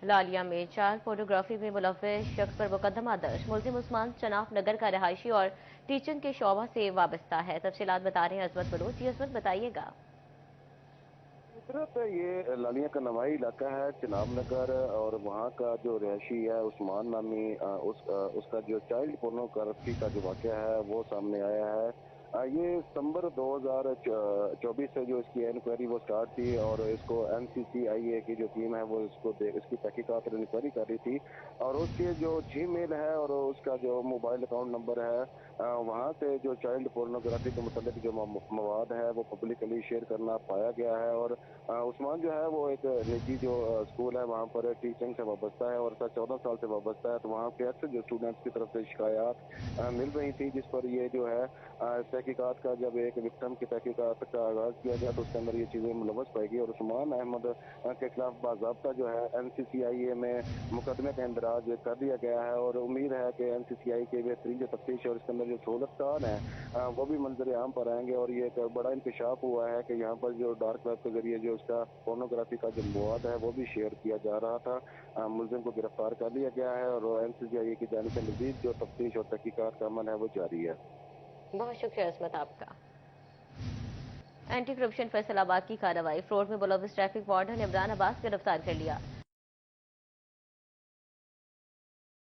لالیہ میں child photography میں ملوث شخص پر مقدمہ درج۔ ملزم عثمان شناف نگر کا رہائشی اور ٹیچنگ کے شعبہ سے وابستہ ہے۔ تفصیلات بتا رہے ہیں عصمت بلوچ۔ جی عصمت، بتائیے گا۔ یہ لالیہ کا نوائی علاقہ ہے، چناب نگر، اور وہاں کا جو رہائشی ہے عثمان نامی، اس کا جو چائلڈ پورنوگرافی کا جو واقعہ ہے وہ سامنے آیا ہے۔ یہ ستمبر 2024 سے جو اس کی انکوائری وہ سٹارٹ تھی، اور اس کو NCCIA کی جو ٹیم ہے وہ اس کی تحقیقات اور انکوائری کر رہی تھی، اور اس کے جو جی میل ہے اور اس کا جو موبائل اکاؤنٹ نمبر ہے، وہاں سے جو چائلڈ پورنوگرافی کے متعلق جو مواد ہے وہ پبلکلی شیئر کرنا پایا گیا ہے۔ اور عثمان جو ہے وہ ایک نجی جو اسکول ہے وہاں پر ٹیچنگ سے وابستہ ہے، اور 14 سال سے وابستہ ہے، تو وہاں پہ اکثر جو اسٹوڈنٹس کی طرف سے شکایات مل رہی تھی، جس پر یہ جو ہے تحقیقات کا جب ایک وکٹم کی تحقیقات کا آغاز کیا گیا تو اس کے اندر یہ چیزیں ملوث پائی گئی، اور عثمان احمد کے خلاف باضابطہ جو ہے NCCIA میں مقدمے کا اندراج کر دیا گیا ہے، اور امید ہے کہ NCCIA کے بہترین جو تفتیش ہے اور اس کے اندر جو سہولت کار ہیں وہ بھی منظر عام پر آئیں گے، اور یہ ایک بڑا انکشاف ہوا ہے کہ یہاں پر جو ڈارک ویب کے ذریعے جو اس کا پورنوگرافی کا جو مواد ہے وہ بھی شیئر کیا جا رہا تھا۔ ملزم کو گرفتار کر لیا گیا ہے، اور NCCIA کی جانب سے مزید جو تفتیش اور تحقیقات کا عمل ہے وہ جاری ہے۔ بہت شکریہ عصمت آپ کا۔ اینٹی کرپشن فیصل آباد کی کارروائی، فراڈ میں ملوث ٹریفک وارڈن عمران عباس گرفتار کر لیا۔